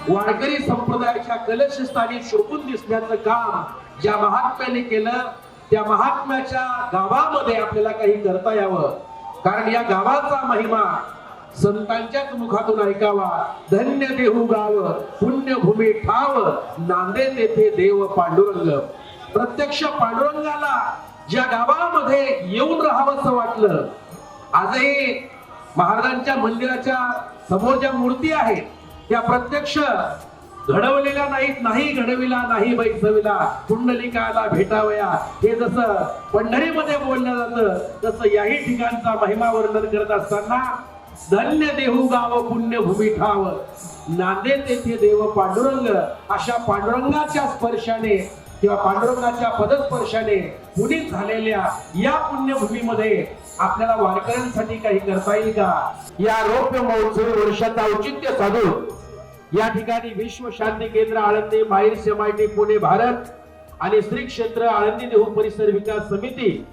वारकरी संप्रदायाच्या कलशस्थानी शोभून दिसण्याचं काम ज्या महात्म्याने केलं त्या महात्म्याच्या गावामध्ये आपल्याला काही करता यावं, कारण या गावाचा महिमा संतांच्याच मुखातून ऐकावा. धन्य देहू गाव पुण्यभूमी ठाव, नांदे तेथे देव पांडुरंग. प्रत्यक्ष पांडुरंगाला ज्या गावामध्ये येऊन राहावंसं वाटलं, आजही महाराजांच्या मंदिराच्या समोर ज्या मूर्ती आहेत त्या प्रत्यक्ष घडवलेल्या नाहीत. नाही घडविला नाही बैसविला कुंडलिकाला भेटावया, हे जसं पंढरीमध्ये बोललं जातं तसं याही ठिकाणचा महिमा वर्णन करत असताना धन्य देहू गाव पुण्यभूमी ठाव, नांदे तेथे देव पांडुरंग. अशा पांडुरंगाच्या स्पर्शाने किंवा पांडुरंगाच्या पदस्पर्शाने पुनीत झालेल्या या पुण्यभूमीमध्ये आपल्याला वारकऱ्यांसाठी काही करता येईल का? या रौप्य महोत्सवी वर्षाचा औचित्य साधून या ठिकाणी विश्व शांती केंद्र आळंदी, माहिर्स MIT पुणे भारत आणि श्री क्षेत्र आळंदी देहू परिसर विकास समिती,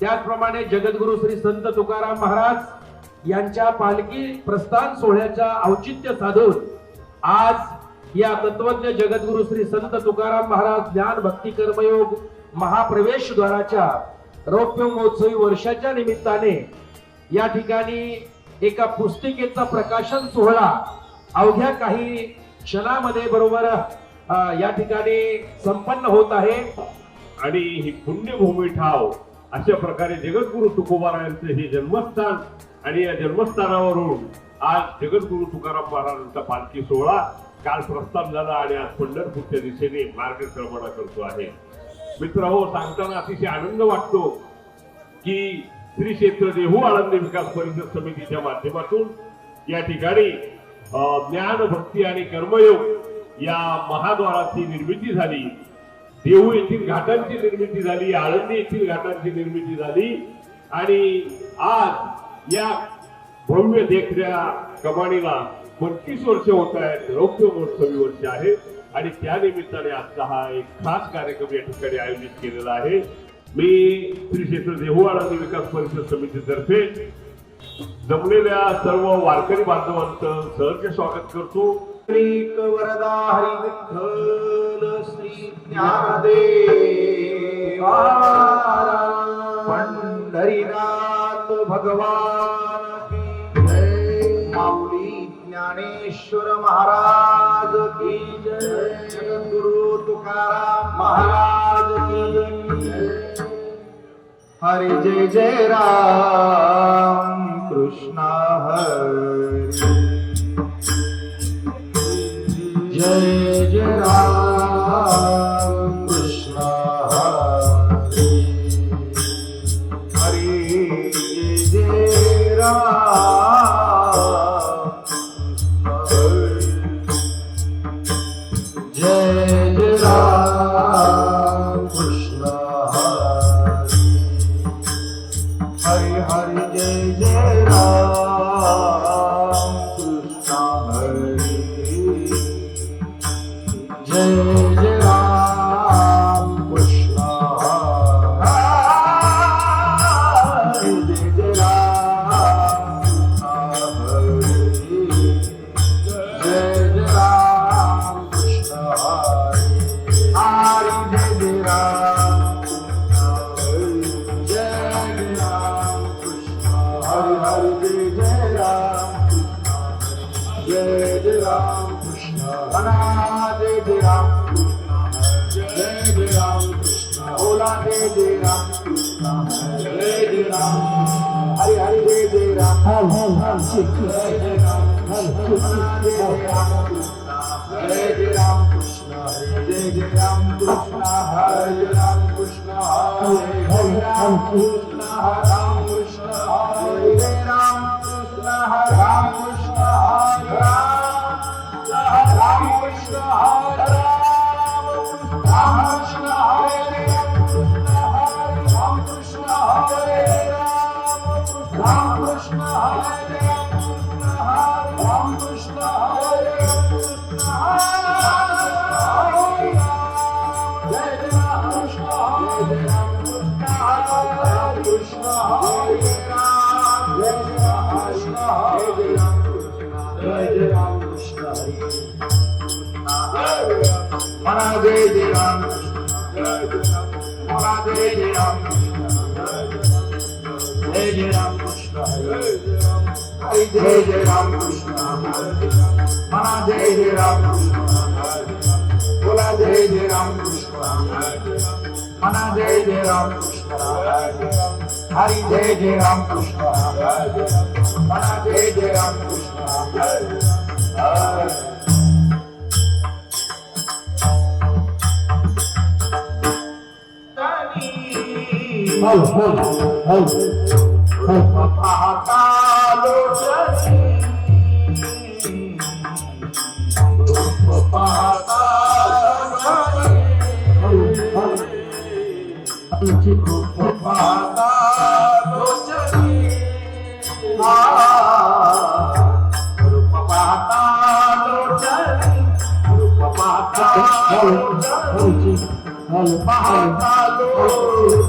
त्याचप्रमाणे जगद्गुरु श्री संत तुकाराम महाराज यांच्या पालखी प्रस्थान सोहळ्याच्या औचित्य साधून आज या तत्वज्ञ जगद्गुरु श्री संत तुकाराम महाराज ज्ञान भक्ती कर्मयोग महाप्रवेश द्वाराच्या रौप्य महोत्सवी वर्षाच्या निमित्ताने या ठिकाणी एका पुस्तिकेचा प्रकाशन सोहळा अवघ्या काही क्षणामध्ये बरोबर या ठिकाणी संपन्न होत आहे. आणि ही पुण्यभूमी ठाव अशा प्रकारे जगद्गुरु तुकोबारायांचे हे जन्मस्थान, आणि या जन्मस्थानावरून आज जगद्गुरु तुकाराम महाराजांचा पालखी सोहळा काल प्रस्थान झाला आणि आज पंढरपूरच्या दिशेने मार्गक्रमण करतो आहे. मित्रहो, सांगताना अतिशय आनंद वाटतो की श्री क्षेत्र देहू आळंदी विकास परिषद समितीच्या माध्यमातून या ठिकाणी ज्ञान भक्ती आणि कर्मयोग या महाद्वाराची निर्मिती झाली. देहू येथील घाटांची निर्मिती झाली, आळंदी येथील घाटांची निर्मिती झाली आणि आज या भव्य देखऱ्या कमानीला 35 वर्ष होत आहेत. रौप्य महोत्सवी वर्ष आहे आणि त्या निमित्ताने आजचा हा एक खास कार्यक्रम या ठिकाणी आयोजित केलेला आहे. मी श्री क्षेत्र देहू आळंदी विकास परिषद समितीतर्फे जमलेल्या सर्व वारकरी बांधवांचं सहर्ष स्वागत करतो. श्री वरदा हरी विठ्ठल श्री ज्ञानदेव पंढरीनाथ भगवान की जय. माऊली ज्ञानेश्वर महाराज की जय. जगद्गुरु तुकाराम महाराज की जय. हरी जय जय राम कृष्ण हरी जय जय राम कृष्ण हरी हरी जय जय राम जय जय राम कृष्ण हरी हरि जय जय राम कृष्ण हरि जय जय राम कृष्ण हरि जय जय राम कृष्ण हरि जय जय राम कृष्ण हरि हरि जय जय राम हरि जय राम जय जय राम कृष्ण जय जय राम कृष्ण जय जय राम कृष्ण ओला जय जय राम कृष्ण जय जय राम हरि हरि जय जय राम जय जय राम कृष्ण जय जय राम कृष्ण जय जय राम कृष्ण जय जय राम कृष्ण हरे राम कृष्ण हरे राम कृष्ण राम कृष्ण हरे राम कृष्ण राम कृष्ण हरे राम कृष्ण हरे राम कृष्ण हरे राम कृष्ण हरे राम कृष्ण हरे राम कृष्ण हरे जय जय राम कृष्ण जय जय राम कृष्ण हरे राम जय जय राम कृष्ण हरे राम जय जय राम कृष्ण हरे मला जय जय राम मला जय जय राम जय जय राम कृष्ण हरी जय जय राम कृष्ण मला जय जय राम कृष्ण बोला जय जय राम कृष्ण मला जय जय राम कृष्ण हरी जय जय राम कृष्ण मला जय जय राम कृष्ण पाहता लोचनी पाहता पाहता लोचनी पाहता लोचनी पाहता लोचनी पाहता लोचनी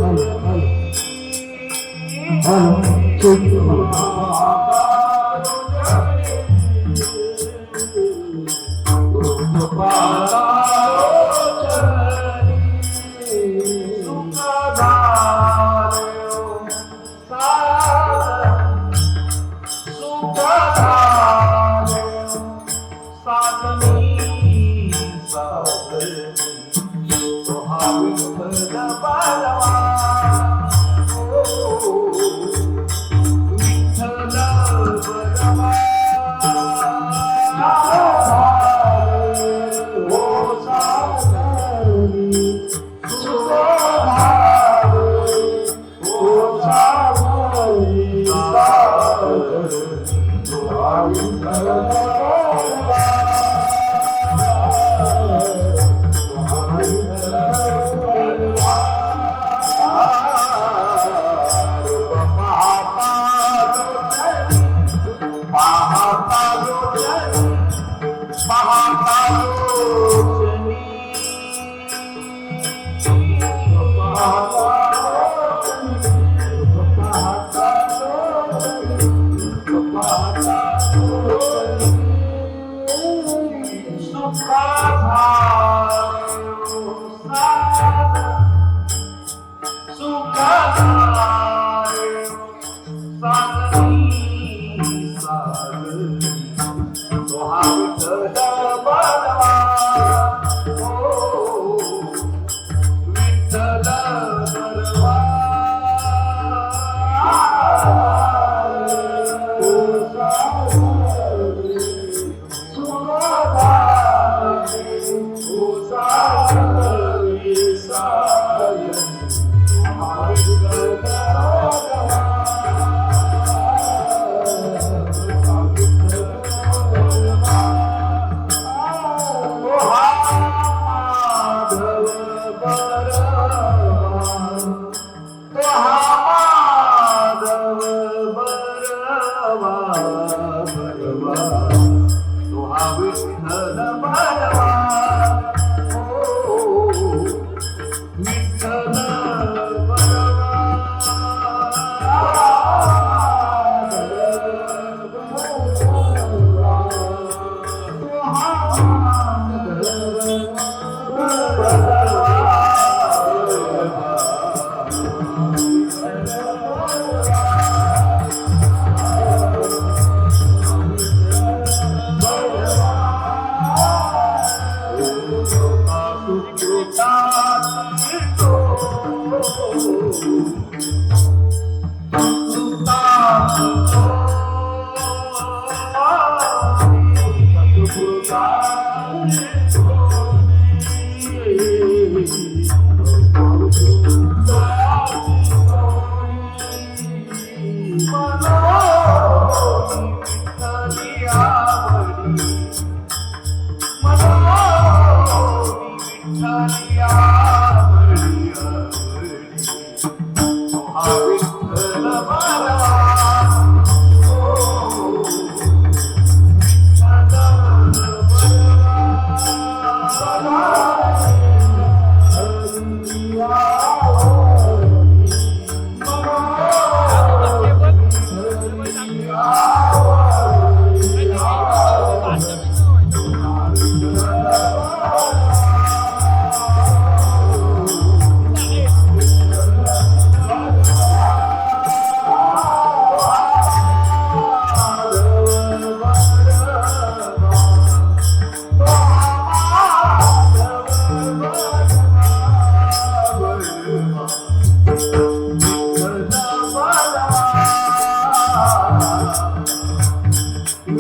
जय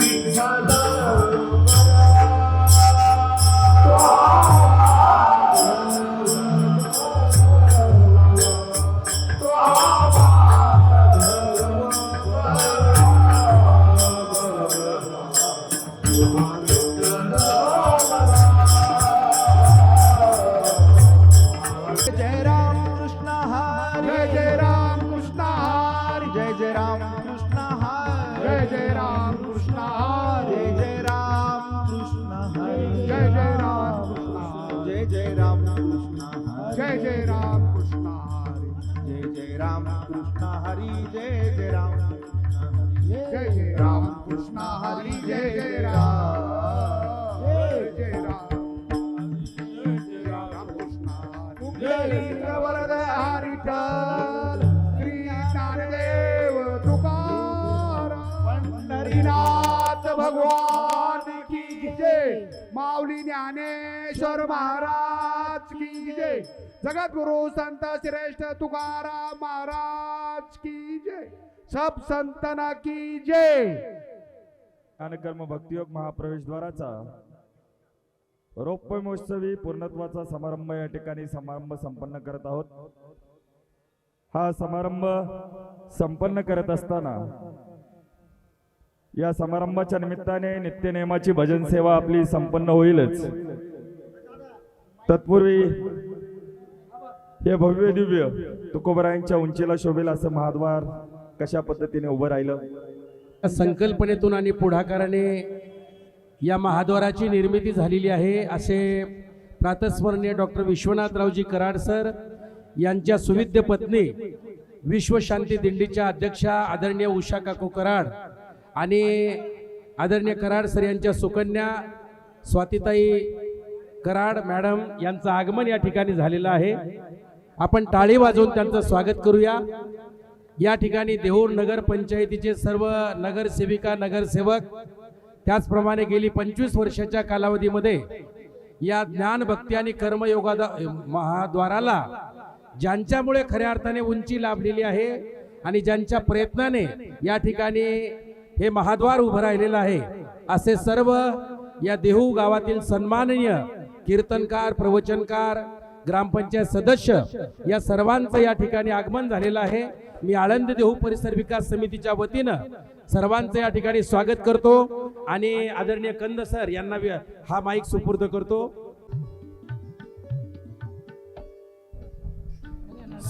राम कृष्ण हरी जय राम कृष्ण हरी जय जय राम कृष्ण हरी जय जय राम कृष्ण हरी जय राम कृष्ण हरी जय जय राम कृष्ण जय जय राम कृष्ण जय जय राम कृष्ण हरी जय जय राम कृष्ण हरी जय जय राम जय जय राम कृष्ण हरी जय जय राम जय जय राम वरद हरिठल श्री ज्ञानदेव तुकाराम पंढरीनाथ भगवान की जय माऊली ज्ञानेश्वर महाराज की जय जगद्गुरु संत श्रेष्ठ तुकाराम महाराज की जय सब संतना की जय। ज्ञानकर्म भक्तियोग महाप्रवेश द्वाराचा रौप्य महोत्सवी पूर्णत्वाचा समारंभ या ठिकाणी समारंभ संपन्न करत आहोत। हा समारंभ संपन्न करत असताना या समारंभाच्या निमित्ताने नित्य नेमाची भजन सेवा आपली संपन्न होईलच। तत्पूर्वी हे भव्य दिव्य तुकोबरायांच्या उंचीला शोभेल असं महाद्वार कशा पद्धतीने उभं राहिलं। संकल्पनेतून आणि पुढाकाराने या महाद्वाराची निर्मिती झालेली आहे असे प्रातस्मरणीय डॉक्टर विश्वनाथरावजी कराड सर यांच्या सुविद्य पत्नी विश्वशांती दिंडीच्या अध्यक्षा आदरणीय उषा काकू कराड आणि आदरणीय कराड सर यांच्या सुकन्या स्वातीताई कराड मॅडम यांचं आगमन या ठिकाणी झालेलं आहे। आपण टाळी वाजवून त्यांचं स्वागत करूया। या ठिकाणी देहूर नगर पंचायतीचे सर्व नगरसेविका नगरसेवक त्याचप्रमाणे गेली 25 वर्षाच्या कालावधीमध्ये या ज्ञान भक्ती आणि कर्मयोगा महाद्वाराला ज्यांच्यामुळे खऱ्या अर्थाने उंची लाभलेली आहे आणि ज्यांच्या प्रयत्नाने या ठिकाणी हे महाद्वार उभं राहिलेलं आहे असे सर्व या देहू गावातील सन्माननीय कीर्तनकार प्रवचनकार ग्रामपंचायत सदस्य या सर्वांचं या ठिकाणी आगमन झालेलं आहे। मी आळंदी देहू परिसर विकास समितीच्या वतीनं सर्वांचं या ठिकाणी स्वागत करतो आणि आदरणीय कंद सर यांना हा माईक सुपूर्द करतो।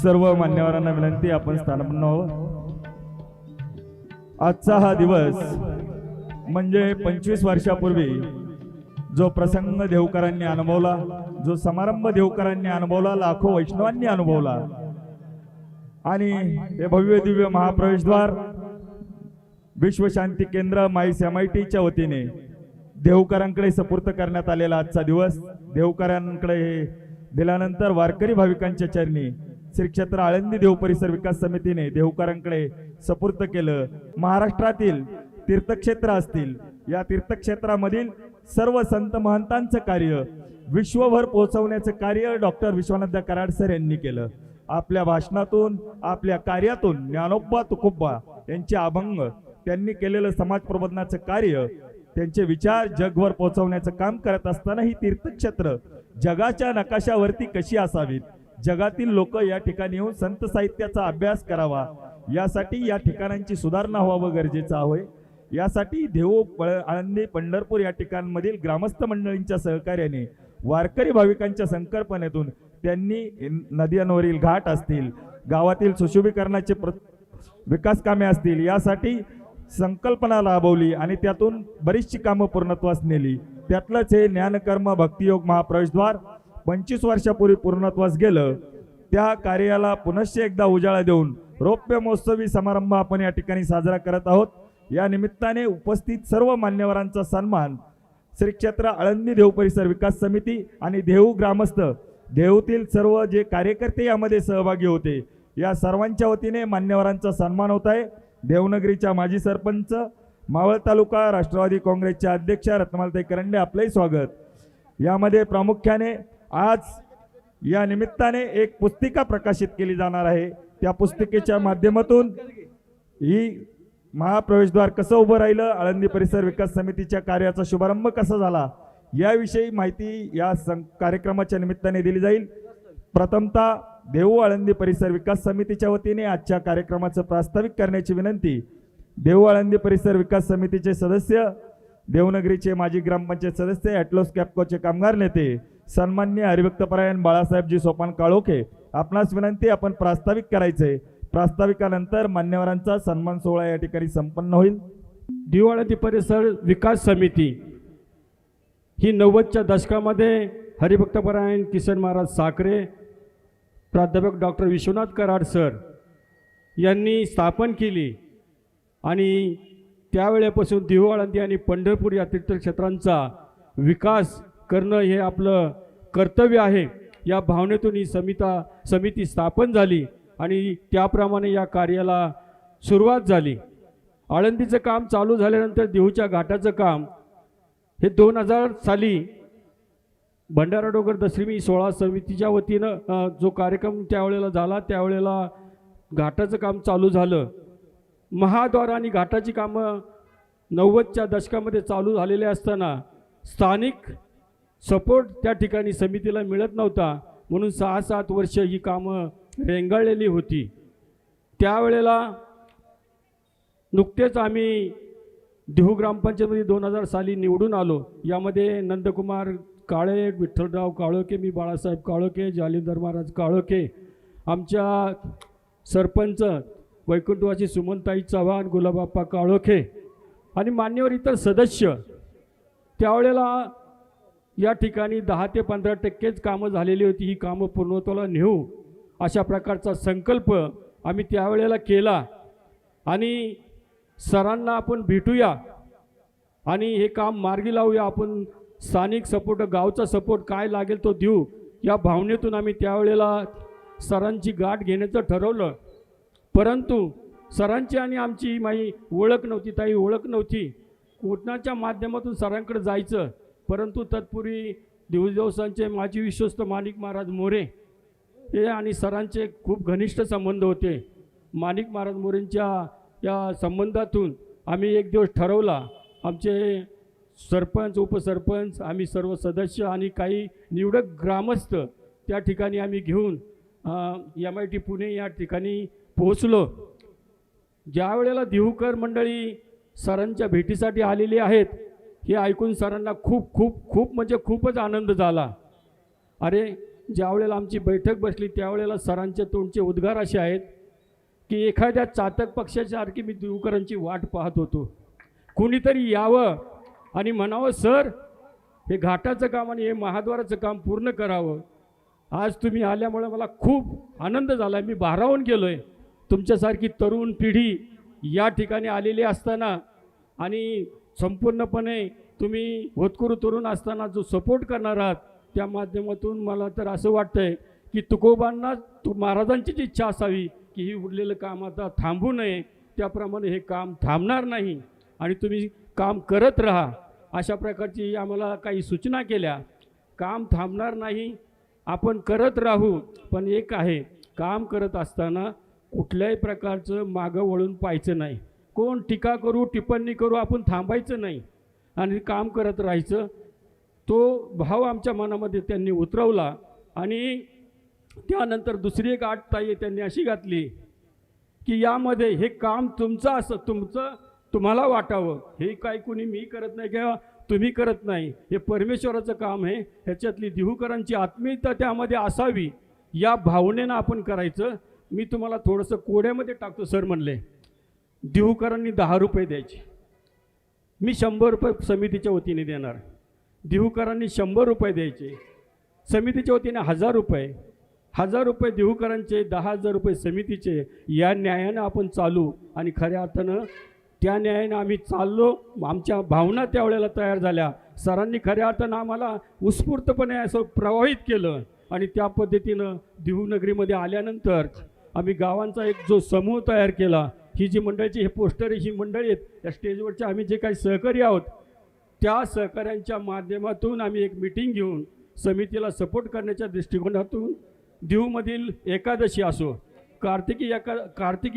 सर्व मान्यवरांना विनंती आपण स्थानपन्न व्हावं। आजचा हा दिवस म्हणजे 25 वर्षापूर्वी जो प्रसंग देवकरांनी अनुभवला, जो समारंभ देवकरांनी अनुभवला, लाखो वैष्णवांनी अनुभवला आणि हे भव्य दिव्य महाप्रवेशद्वार विश्वशांती केंद्र माईस MITच्या वतीने देवकरांकडे सुपूर्द करण्यात आलेला आजचा दिवस देवकरांकडे हे दिल्यानंतर वारकरी भाविकांच्या चरणी श्री क्षेत्र आळंदी देव परिसर विकास समितीने देवकरांकडे सुपूर्द केलं। महाराष्ट्रातील तीर्थक्षेत्र असतील, या तीर्थक्षेत्रामधील सर्व संत महंतांचं कार्य विश्वभर पोहोचवण्याचं कार्य डॉक्टर विश्वनाथ कराड सर यांनी केलं। आपल्या भाषणातून आपल्या कार्यातून ज्ञानोबा तुकोबा यांचे अभंग त्यांनी केलेलं समाज प्रबोधनाचं कार्य त्यांचे विचार जगभर पोहोचवण्याचं काम करत असताना ही तीर्थक्षेत्र जगाच्या नकाशावरती कशी असावीत, जगातील लोक या ठिकाणी येऊन संत साहित्याचा अभ्यास करावा, यासाठी या ठिकाणांची सुधारणा व्हावं गरजेचं आहे। यासाठी देहू आळंदी पंढरपूर या ठिकाणांमधील ग्रामस्थ मंडळींच्या सहकार्याने वारकरी भाविकांच्या संकल्पनेतून त्यांनी नद्यांवरील घाट असतील, गावातील सुशोभीकरणाचे विकास कामे असतील, यासाठी संकल्पना राबवली आणि त्यातून बरीचशी कामं पूर्णत्वास नेली। त्यातलंच हे ज्ञानकर्म भक्तियोग महाप्रवेशद्वार 25 वर्षापूर्वी पूर्णत्वास गेलं। त्या कार्याला पुनश्च एकदा उजाळा देऊन रौप्य महोत्सवी समारंभ आपण या ठिकाणी साजरा करत आहोत। या निमित्ताने उपस्थित सर्व मान्यवरांचा सन्मान श्री क्षेत्र आळंदी देव परिसर विकास समिती आणि देहू ग्रामस्थ देहूतील सर्व जे कार्यकर्ते यामध्ये सहभागी होते या सर्वांच्या वतीने मान्यवरांचा सन्मान होत आहे। देवनगरीच्या माजी सरपंच, मावळ तालुका राष्ट्रवादी काँग्रेसच्या अध्यक्ष रत्नमालताई करंडे, आपलंही स्वागत। यामध्ये प्रामुख्याने आज या निमित्ताने एक पुस्तिका प्रकाशित केली जाणार आहे। त्या पुस्तिकेच्या माध्यमातून ही महाप्रवेशद्वार कसं उभं राहिलं, आळंदी परिसर विकास समितीच्या कार्याचा शुभारंभ कसा झाला याविषयी माहिती या कार्यक्रमाच्या निमित्ताने दिली जाईल. प्रथमतः देहू आळंदी परिसर विकास समितीच्या वतीने आजच्या कार्यक्रमाचं प्रास्ताविक करण्याची विनंती देहू आळंदी परिसर विकास समितीचे सदस्य, देवनगरीचे माजी ग्रामपंचायत सदस्य, ॲटलोस कॅपकोचे कामगार नेते सन्माननीय हरिभक्तपरायण बाळासाहेबजी सोपान काळोखे, आपणास विनंती आपण प्रास्ताविक करायचे. प्रास्ताविकानंतर मान्यवरांचा सन्मान सोहळा या ठिकाणी संपन्न होईल. देहू आळंदी परिसर विकास समिती ही 90च्या दशकामध्ये हरिभक्तपरायण किसन महाराज साखरे, प्राध्यापक डॉक्टर विश्वनाथ कराड सर यांनी स्थापन केली आणि त्यावेळेपासून देहू आळंदी आणि पंढरपूर या तीर्थक्षेत्रांचा विकास करणं हे आपलं कर्तव्य आहे या भावनेतून ही समिती स्थापन झाली आणि त्याप्रमाणे या कार्याला सुरुवात झाली. आळंदीचं काम चालू झाल्यानंतर देहूच्या घाटाचं काम हे 2000 साली भंडारा डोंगर दशमी सोहळा समितीच्या वतीनं जो कार्यक्रम त्यावेळेला झाला त्यावेळेला घाटाचं काम चालू झालं. महाद्वार आणि घाटाची कामं 90च्या दशकामध्ये चालू झालेले असताना स्थानिक सपोर्ट त्या ठिकाणी समितीला मिळत नव्हता, म्हणून 6-7 वर्ष ही कामं रेंगाळलेली होती. त्यावेळेला नुकतेच आम्ही देहू ग्रामपंचायतमध्ये 2000 साली निवडून आलो. यामध्ये नंदकुमार काळे, विठ्ठलराव काळोखे, मी बाळासाहेब काळोखे, जालिंदर महाराज काळोखे, आमच्या सरपंच वैकुंठवासी सुमनताई चव्हाण, गुलाबाप्पा काळोखे आणि मान्यवर इतर सदस्य. त्यावेळेला या ठिकाणी 10 ते 15% कामं झालेली होती. ही कामं पूर्णत्वाला नेऊ अशा प्रकारचा संकल्प आम्ही त्यावेळेला केला आणि सरांना आपण भेटूया आणि हे काम मार्गी लावूया. आपण स्थानिक सपोर्ट, गावचा सपोर्ट काय लागेल तो देऊ या भावनेतून आम्ही त्यावेळेला सरांची गाठ घेण्याचं ठरवलं. परंतु सरांची आणि आमची माई ओळख नव्हती, ताई ओळख नव्हती. कोणाच्या माध्यमातून सरांकडे जायचं, परंतु तत्पूर्वी देऊळदेवसांचे माजी विश्वस्त माणिक महाराज मोरे हे आणि सरांचे खूप घनिष्ठ संबंध होते. माणिक महाराज मोरेंच्या या संबंधातून आम्ही एक दिवस ठरवला, आमचे सरपंच, उपसरपंच, आम्ही सर्व सदस्य आणि काही निवडक ग्रामस्थ त्या ठिकाणी आम्ही घेऊन MIT पुणे या ठिकाणी पोहोचलो. ज्या वेळेला देहूकर मंडळी सरांच्या भेटीसाठी आलेली आहेत हे ऐकून सरांना खूप खूप खूप म्हणजे खूपच आनंद झाला. अरे, ज्या वेळेला आमची बैठक बसली त्यावेळेला सरांच्या तोंडचे उद्गार असे आहेत की एखाद्या चातक पक्षासारखी मी देहूकरांची वाट पाहत होतो, कुणीतरी यावं आणि म्हणावं सर हे घाटाचं काम आणि हे महाद्वाराचं काम पूर्ण करावं. आज तुम्ही आल्यामुळे मला खूप आनंद झाला. मी भारावून गेलो आहे. तुमच्यासारखी तरुण पिढी या ठिकाणी आलेली असताना आणि संपूर्णपणे तुम्ही होतकरू तरुण असताना जो सपोर्ट करणार आहात त्या माध्यमातून मला तर असं वाटतं आहे की तुकोबांना महाराजांची जी इच्छा असावी की ही उरलेलं काम आता थांबू नये, त्याप्रमाणे हे काम थांबणार नाही आणि तुम्ही काम करत राहा अशा प्रकारची आम्हाला काही सूचना केल्या. काम थांबणार नाही, आपण करत राहू. पण एक आहे, काम करत असताना कुठल्याही प्रकारचं मागं वळून पाहायचं नाही. कोण टीका करू, टिप्पणी करू, आपण थांबायचं नाही आणि काम करत राहायचं. तो भाव आमच्या मनामध्ये त्यांनी उतरवला आणि त्यानंतर दुसरी एक अट ताई त्यांनी अशी घातली की यामध्ये हे काम तुमचं असं तुम्हाला वाटावं. हे काय कुणी मी करत नाही किंवा तुम्ही करत नाही, हे परमेश्वराचं काम आहे. ह्याच्यातली देहूकरांची आत्मीयता त्यामध्ये असावी या भावनेनं आपण करायचं. मी तुम्हाला थोडंसं कोड्यामध्ये टाकतो. सर म्हणले देहूकरांनी 10 रुपये द्यायचे, मी 100 रुपये समितीच्या वतीने देणार. देहूकरांनी 100 रुपये द्यायचे, समितीच्या वतीने 1000 रुपये, 1000 रुपये देहूकरांचे, 10,000 रुपये समितीचे. या न्यायानं आपण चालू आणि खऱ्या अर्थानं त्या न्यायानं आम्ही चाललो. आमच्या भावना त्यावेळेला तयार झाल्या. सरांनी खऱ्या अर्थानं आम्हाला उत्स्फूर्तपणे असं प्रभावित केलं आणि त्या पद्धतीनं देहू नगरीमध्ये आल्यानंतर आम्ही गावांचा एक जो समूह तयार केला. ही जी मंडळीची हे पोस्टर ही मंडळी आहेत, या स्टेजवरचे आम्ही जे काही सहकारी आहोत त्या सहकाऱ्यांच्या माध्यमातून आम्ही एक मीटिंग घेऊन समितीला सपोर्ट करण्याच्या दृष्टिकोनातून देहूमधील एकादशी असो, कार्तिकी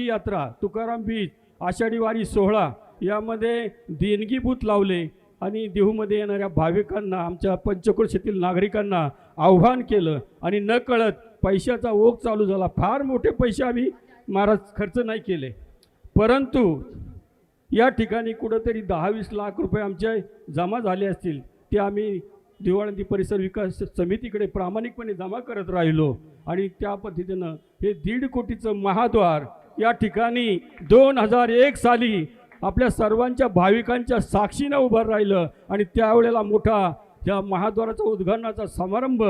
यात्रा, तुकाराम बीज आषाढी वारी सोहळा यामध्ये देणगी बूथ लावले आणि देहूमध्ये येणाऱ्या भाविकांना, आमच्या पंचक्रोशीतील नागरिकांना आव्हान केलं आणि नकळत पैशाचा ओघ चालू झाला. फार मोठे पैसे आम्ही महाराज खर्च नाही केले, परंतु या ठिकाणी कुठंतरी 10-20 लाख रुपये आमचे जमा झाले असतील. ते आम्ही देहू परिसर विकास समितीकडे प्रामाणिकपणे जमा करत राहिलो आणि त्या पद्धतीनं हे 1.5 कोटीचं महाद्वार या ठिकाणी 2001 साली आपल्या सर्वांच्या भाविकांच्या साक्षीनं उभं राहिलं आणि त्यावेळेला मोठा या महाद्वाराचा उद्घाटनाचा समारंभ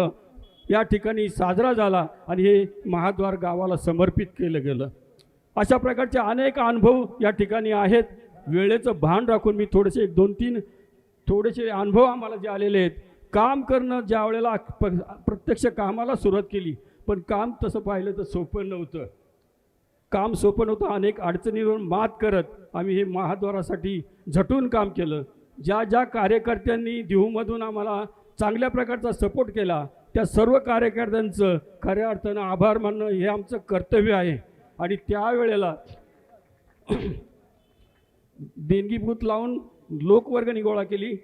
या ठिकाणी साजरा झाला आणि हे महाद्वार गावाला समर्पित केलं गेलं. अशा प्रकारचे अनेक अनुभव या ठिकाणी आहेत. वेळेचं भान राखून मी थोडेसे 2-3 थोडेसे अनुभव आम्हाला जे आलेले आहेत. काम करणं ज्या वेळेला प्रत्यक्ष कामाला सुरुवात केली, पण काम तसं पाहिलं तर सोपं नव्हतं. काम सोपं नव्हतं. अनेक अडचणींवर मात करत आम्ही हे महाद्वारासाठी झटून काम केलं. ज्या ज्या कार्यकर्त्यांनी देहूमधून आम्हाला चांगल्या प्रकारचा सपोर्ट केला त्या सर्व कार्यकर्त्यांचं खऱ्या अर्थानं आभार मानणं हे आमचं कर्तव्य आहे. आणि त्यावेळेला देणगी बूथ लावून लोकवर्गणी गोळा केली.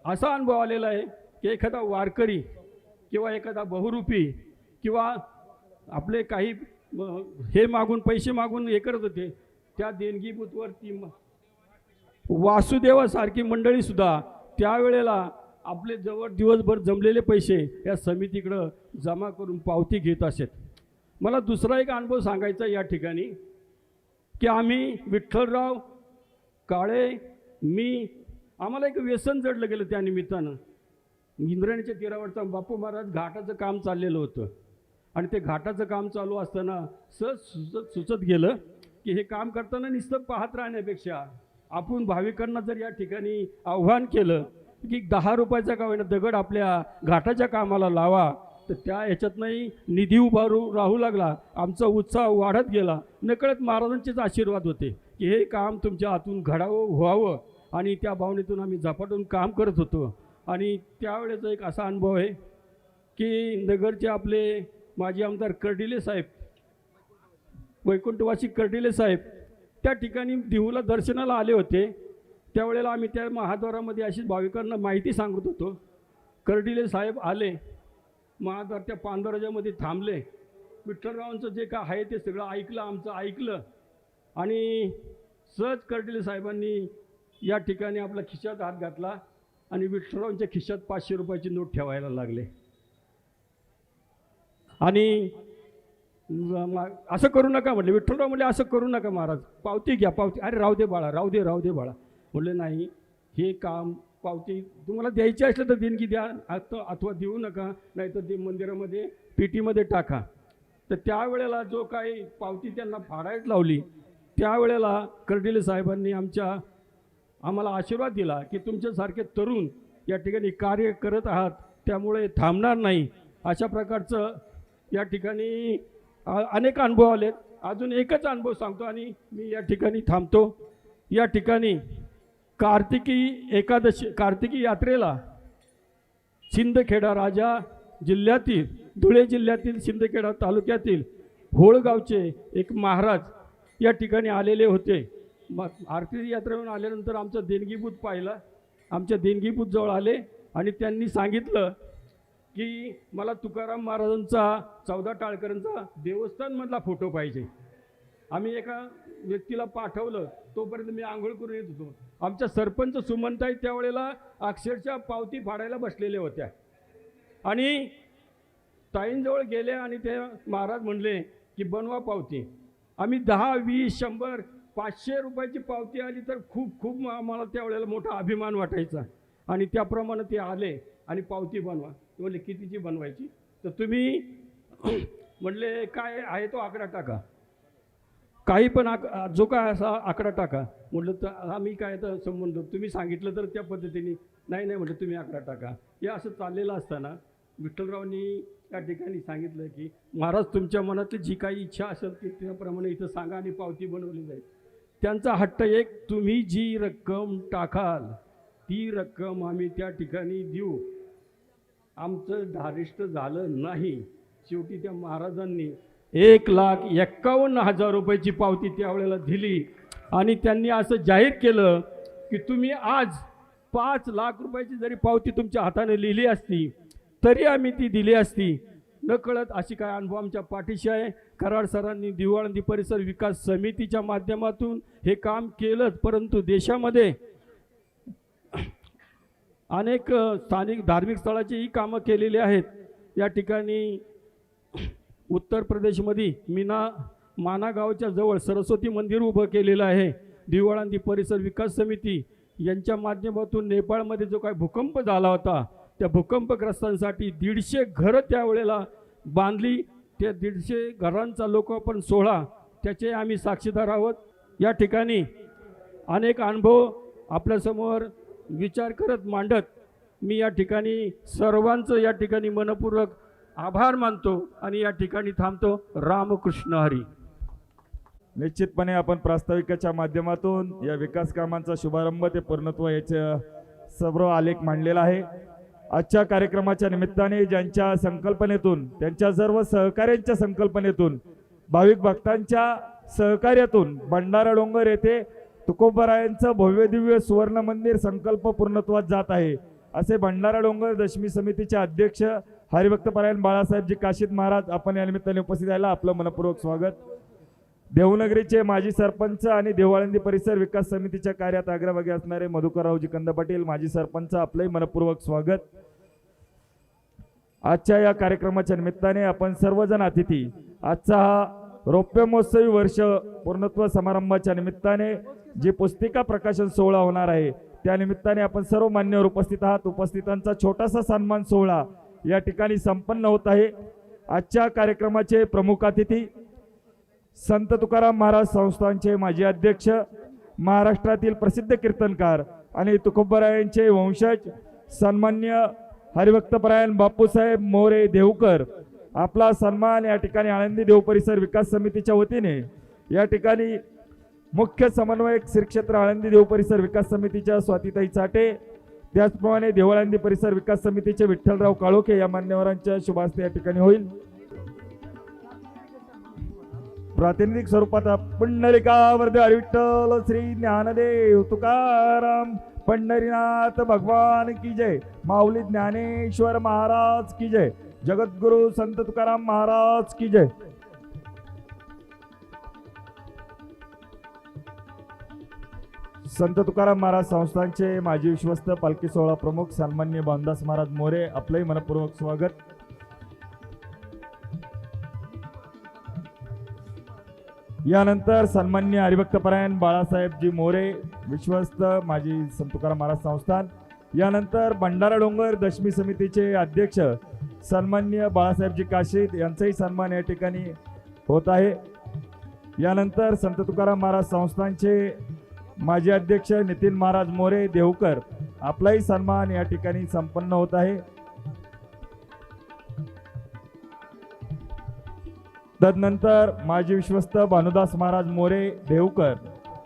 असा अनुभव आलेला आहे की एखादा वारकरी किंवा एखादा बहुरूपी किंवा आपले काही हे मागून पैसे मागून हे करत होते, त्या देणगी बूथवरती वासुदेवासारखी मंडळीसुद्धा त्यावेळेला आपले जवळ दिवसभर जमलेले पैसे या समितीकडं जमा करून पावती घेत असत. मला दुसरा एक अनुभव सांगायचा या ठिकाणी की आम्ही विठ्ठलराव काळे, मी, आम्हाला एक व्यसन जडलं गेलं. त्या निमित्तानं इंद्रायणीच्या तीरावरचा बापू महाराज घाटाचं काम चाललेलं होतं आणि ते घाटाचं काम चालू असताना सहज सुचत गेलं की हे काम करताना नुसतं पाहत राहण्यापेक्षा आपण भाविकांना जर या ठिकाणी आव्हान केलं की 10 रुपयाचा का होईना दगड आपल्या घाटाच्या कामाला लावा, तर त्या ह्याच्यातनंही निधी उभा राहू लागला. आमचा उत्साह वाढत गेला. नकळत महाराजांचेच आशीर्वाद होते की हे काम तुमच्या हातून घडावं व्हावं आणि त्या भावनेतून आम्ही झपाटून काम करत होतो. आणि त्यावेळेचा एक असा अनुभव आहे की नगरचे आपले माजी आमदार कर्डिले साहेब, वैकुंठवासी कर्डिले साहेब त्या ठिकाणी देहूला दर्शनाला आले होते. त्यावेळेला आम्ही त्या महाद्वारामध्ये अशीच भाविकांना माहिती सांगत होतो. कर्डिले साहेब आले, महाद्वार त्या पांडवराजामध्ये थांबले, विठ्ठलरावांचं जे काय आहे ते सगळं ऐकलं, आमचं ऐकलं आणि सहज कर्डिले साहेबांनी या ठिकाणी आपला खिशात हात घातला आणि विठ्ठलरावांच्या खिशात 500 रुपयाची नोट ठेवायला लागले. आणि असं करू नका म्हटले. विठ्ठलराव म्हणले असं करू नका महाराज, पावती घ्या पावती. अरे राहू दे बाळा, राहू दे राहू दे बाळा. म्हटले नाही, हे काम पावती तुम्हाला द्यायची असलं तर देणगी द्या अथवा देऊ नका, नाहीतर ते मंदिरामध्ये पेटीमध्ये टाका. तर त्यावेळेला जो काही पावती त्यांना फाडायला लावली त्यावेळेला कर्डिले साहेबांनी आम्हाला आशीर्वाद दिला की तुमच्यासारखे तरुण या ठिकाणी कार्य करत आहात, त्यामुळे थांबणार नाही. अशा प्रकारचं या ठिकाणी अनेक अनुभव आलेत. अजून एकच अनुभव सांगतो आणि मी या ठिकाणी थांबतो. या ठिकाणी कार्तिकी यात्रेला शिंदखेडा राजा जिल्ह्यातील, धुळे जिल्ह्यातील शिंदखेडा तालुक्यातील होळगावचे एक महाराज या ठिकाणी आलेले होते. मग आरती यात्रेवरून आल्यानंतर आमचा देणगीबूथ पाहिला. आमच्या देणगीबूथजवळ आले आणि त्यांनी सांगितलं की मला तुकाराम महाराजांचा 14 टाळकरांचा देवस्थानमधला फोटो पाहिजे. आम्ही एका व्यक्तीला पाठवलं, तोपर्यंत मी आंघोळ करून येत होतो. आमच्या सरपंच सुमनताई त्यावेळेला अक्षरशः पावती फाडायला बसलेल्या होत्या आणि ताईंजवळ गेले आणि ते महाराज म्हणले की बनवा पावती. आम्ही 10, 20, 100, 500 रुपयाची पावती आली तर खूप आम्हाला त्यावेळेला मोठा अभिमान वाटायचा आणि त्याप्रमाणे ते आले आणि पावती बनवा. म्हणले कितीची बनवायची? तर तुम्ही म्हणले काय आहे तो आकडा टाका, काही पण जो काय असा आकडा टाका. म्हटलं तर आम्ही काय तर संबंध, तुम्ही सांगितलं तर त्या पद्धतीने. नाही म्हटलं तुम्ही आकडा टाका. हे असं चाललेलं असताना विठ्ठलरावांनी त्या ठिकाणी सांगितलं की महाराज तुमच्या मनातली जी काही इच्छा असेल ती त्याप्रमाणे इथं सांगा आणि पावती बनवली जाईल. त्यांचा हट्ट एक, तुम्ही जी रक्कम टाकाल ती रक्कम आम्ही त्या ठिकाणी देऊ. आमचं धारिष्ट झालं नाही. शेवटी त्या महाराजांनी 1,51,000 रुपयाची पावती त्यावेळेला दिली आणि त्यांनी असं जाहीर केलं की तुम्ही आज 5 लाख रुपयाची जरी पावती तुमच्या हाताने लिहिली असती तरी आम्ही ती दिली असती. नकळत अशी काय अनुभव आमच्या पाठीशी आहे. कराड सरांनी दिवाळंदी परिसर विकास समितीच्या माध्यमातून हे काम केलंच, परंतु देशामध्ये अनेक स्थानिक धार्मिक स्थळाचीही कामं केलेली आहेत. या ठिकाणी उत्तर प्रदेशमध्ये माना गावच्या जवळ सरस्वती मंदिर उभं केलेलं आहे. दिवाळंदी परिसर विकास समिती यांच्या माध्यमातून नेपाळमध्ये जो काय भूकंप झाला होता त्या भूकंपग्रस्तांसाठी 150 घरं त्यावेळेला बांधली. त्या 150 घरांचा लोकार्पण सोहळा त्याचे आम्ही साक्षीदार आहोत. या ठिकाणी अनेक अनुभव आपल्यासमोर विचार करत मांडत मी या ठिकाणी सर्वांचं या ठिकाणी मनपूर्वक आभार मानतो आणि या ठिकाणी थांबतो. रामकृष्ण हरी. निश्चितपणे आपण प्रास्ताविकाच्या माध्यमातून या विकास कामांचा शुभारंभ ते पूर्णत्व याचा सर्व आलेख मांडलेला आहे. आजच्या कार्यक्रमाच्या निमित्ताने ज्यांच्या संकल्पनेतून, त्यांच्या सर्व सहकार्यांच्या संकल्पनेतून, भाविक भक्तांच्या सहकार्यातून भंडारा डोंगर येथे तुकोबारायांचं भव्य दिव्य सुवर्ण मंदिर संकल्प पूर्णत्वात जात आहे, असे भंडारा डोंगर दशमी समितीचे अध्यक्ष हरिभक्तपरायण बाळासाहेबजी काशीद महाराज आपण या निमित्ताने उपस्थित आहे. आपलं मनपूर्वक स्वागत. देवनगरीचे माजी सरपंच आणि देवळंदी परिसर विकास समितीच्या कार्यात अग्रभागी असणारे मधुकररावजी कंद पाटील माजी सरपंच, आपलंही मनपूर्वक स्वागत. आजच्या या कार्यक्रमाच्या निमित्ताने आपण सर्वजण अतिथी आजचा हा रौप्य महोत्सवी वर्ष पूर्णत्व समारंभाच्या निमित्ताने जी पुस्तिका प्रकाशन सोहळा होणार आहे त्या निमित्ताने आपण सर्व मान्यवर उपस्थित आहात. उपस्थितांचा छोटासा सन्मान सोहळा या ठिकाणी संपन्न होत आहे. आजच्या कार्यक्रमाचे प्रमुख अतिथी संत तुकाराम महाराज संस्थानचे माजी अध्यक्ष, महाराष्ट्रातील प्रसिद्ध कीर्तनकार आणि तुकोबारायांचे वंशज सन्मान्य हरिभक्तपरायण बापूसाहेब मोरे देवकर, आपला सन्मान या ठिकाणी आळंदी देव परिसर विकास समितीच्या वतीने या ठिकाणी मुख्य समन्वयक श्री क्षेत्र आळंदी देव परिसर विकास समितीच्या स्वातीताई चाटे, त्याचप्रमाणे देवळांदी परिसर विकास समितीचे विठ्ठलराव काळोखे या मान्यवरांच्या शुभ हस्ते या ठिकाणी होईल. प्रातिनिधिक स्वरूपात पुंडलिकावर्ध हरिविठ्ठल श्री ज्ञानदेव तुकाराम पंढरीनाथ भगवान की जय, माऊली ज्ञानेश्वर महाराज की जय, जगद्गुरु संत तुकाराम महाराज की जय. संत तुकाराम महाराज संस्थानचे माजी विश्वस्त पालखी सोहळा प्रमुख सन्मान्य भानदास महाराज मोरे, आपलंही मनपूर्वक स्वागत. यानंतर सन्मान्य हरिभक्तपरायण बाळासाहेबजी मोरे विश्वस्त माजी संत तुकाराम महाराज संस्थान, यानंतर भंडारा डोंगर दशमी समितीचे अध्यक्ष सन्मान्य बाळासाहेबजी काशीद यांचाही सन्मान या ठिकाणी होत आहे. यानंतर संत तुकाराम महाराज संस्थानचे माजी अध्यक्ष नितीन महाराज मोरे देवकर, आपलाही सन्मान या ठिकाणी संपन्न होत आहे. तदनंतर माजी विश्वस्त भानुदास महाराज मोरे देवकर,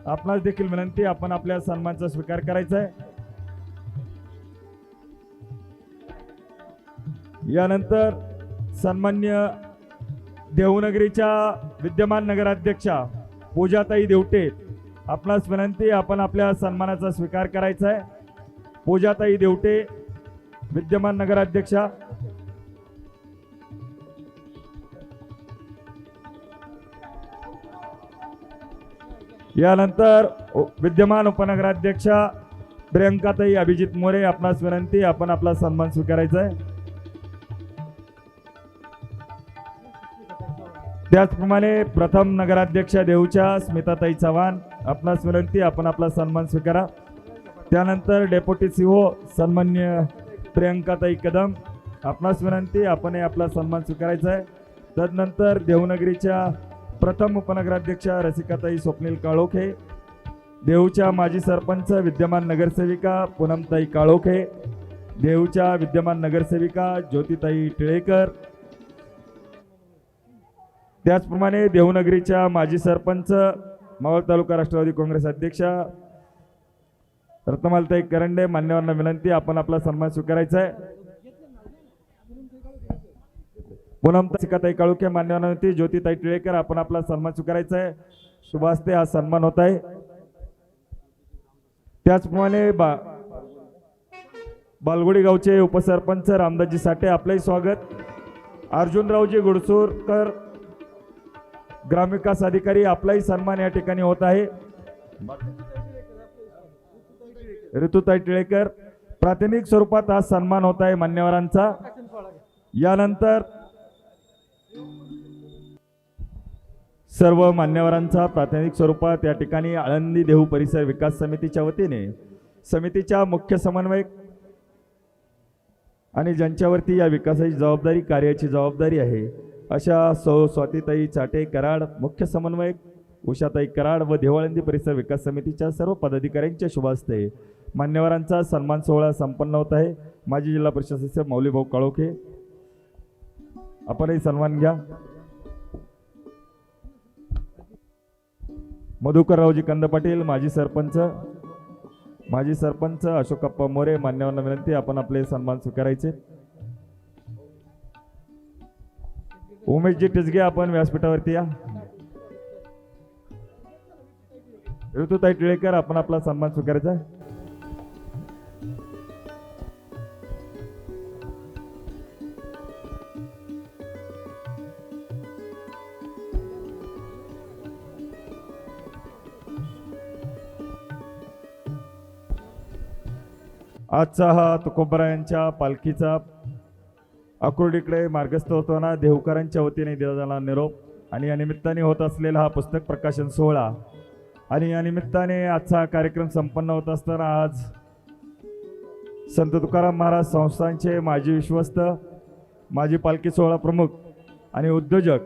आपणास देखील विनंती, आपण आपल्या सन्मानाचा स्वीकार करायचा आहे. यानंतर सन्मान्य देवनगरीच्या विद्यमान नगराध्यक्षा पूजाताई देवटे, आपणास विनंती, आपण आपल्या सन्मानाचा स्वीकार करायचा आहे. पूजाताई देवटे विद्यमान नगराध्यक्षा. यानंतर विद्यमान उपनगराध्यक्षा प्रियंकाताई अभिजित मोरे, आपणास विनंती, आपण आपला सन्मान स्वीकारायचा आहे. त्याचप्रमाणे प्रथम नगराध्यक्षा देऊच्या स्मिताताई चव्हाण, आपणास विनंती, आपण आपला सन्मान स्वीकारा. त्यानंतर डेप्युटी सीओ सन्मान्य प्रियंकाताई कदम, आपणास विनंती, आपण आपला सन्मान स्वीकारायचा आहे. तदनंतर देवनगरीच्या प्रथम उपनगराध्यक्षा रसिकाताई स्वप्नील काळोखे, देऊच्या माजी सरपंच विद्यमान नगरसेविका पूनमताई काळोखे, देऊच्या विद्यमान नगरसेविका ज्योतिताई टिळेकर, त्याचप्रमाणे देवनगरीच्या माजी सरपंच मावळ तालुका राष्ट्रवादी काँग्रेस अध्यक्षा रत्नमालताई करंडे, मान्यवरांना विनंती, आपण आपला सन्मान स्वीकारायचा आहे. पूनमताई काळोखे, मान्यवरांना विनंती, ज्योतिताई टिळेकर, आपण आपला सन्मान स्वीकारायचा आहे. शुभ हस्ते हा सन्मान होत आहे. त्याचप्रमाणे बालगुडी गावचे उपसरपंच रामदासजी साठे आपलंही स्वागत. अर्जुनरावजी गुडसूरकर ग्रामविकास अधिकारी आपलाही सन्मान या ठिकाणी होत आहे. ऋतुताई टिळेकर प्राथमिक स्वरूपात हा सन्मान होत आहे मान्यवरांचा. यानंतर सर्व मान्यवरांचा प्राथमिक स्वरूपात या ठिकाणी आळंदी देहू परिसर विकास समितीच्या वतीने समितीच्या मुख्य समन्वयक आणि ज्यांच्यावरती या विकासाची जबाबदारी कार्याची जबाबदारी आहे अशा स्वातीताई चाटे कराड, मुख्य समन्वयक उषाताई कराड व देहू आळंदी परिसर विकास समितीच्या सर्व पदाधिकाऱ्यांच्या शुभ हस्ते मान्यवरांचा सन्मान सोहळा संपन्न होत आहे. माजी जिल्हा परिषद सदस्य माऊलीभाऊ काळोखे आपणही सन्मान घ्या. मधुकररावजी कंद पाटील माजी सरपंच अशोकप्पा मोरे मान्यवरांना विनंती आपण आपले सन्मान स्वीकारायचे. उमेशजी टिचगे आपण व्यासपीठावरती या. ऋतुताई टिळेकर आपण आपला सन्मान स्वीकारायचा आहे. आजचा हा तुकोबरायांच्या पालखीचा अक्रोडीकडे मार्गस्थ होताना देहूकरांच्या वतीने दिला जाणारा निरोप आणि या निमित्ताने होत असलेला हा पुस्तक प्रकाशन सोहळा आणि या निमित्ताने आजचा कार्यक्रम संपन्न होत असताना आज संत तुकाराम महाराज संस्थानचे माजी विश्वस्त, माजी पालखी सोहळा प्रमुख आणि उद्योजक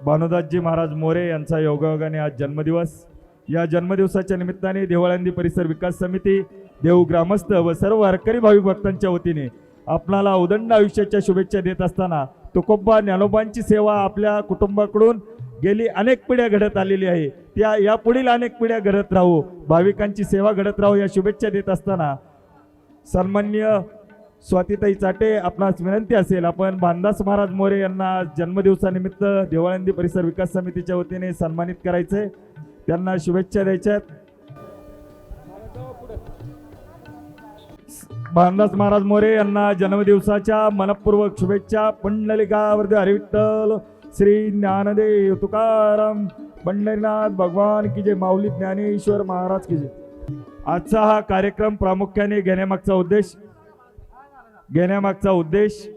भानुदासजी महाराज मोरे यांचा योगायोगाने आज जन्मदिवस. या जन्मदिवसाच्या निमित्ताने देहू आळंदी परिसर विकास समिती, देहू ग्रामस्थ व सर्व वारकरी भाविक भक्तांच्या वतीने आपणाला उदंड आयुष्याच्या शुभेच्छा देत असताना तुकोबा ज्ञानोबांची सेवा आपल्या कुटुंबाकडून गेली अनेक पिढ्या घडत आलेली आहे. त्या यापुढील अनेक पिढ्या घडत राहू, भाविकांची सेवा घडत राहू या शुभेच्छा देत असताना सन्माननीय स्वातीताई चाटे आपणास विनंती असेल आपण भानदास महाराज मोरे यांना जन्मदिवसानिमित्त देहू आळंदी परिसर विकास समितीच्या वतीने सन्मानित करायचे, त्यांना शुभेच्छा द्यायच्या. भानदास महाराज मोरे यांना जन्मदिवसाच्या मनपूर्वक शुभेच्छा. पुंडलिकावरती हरिविठ्ठल श्री ज्ञानदेव तुकाराम पंढरीनाथ भगवान की जय, माऊली ज्ञानेश्वर महाराज की जय. आजचा हा कार्यक्रम प्रामुख्याने घेण्यामागचा उद्देश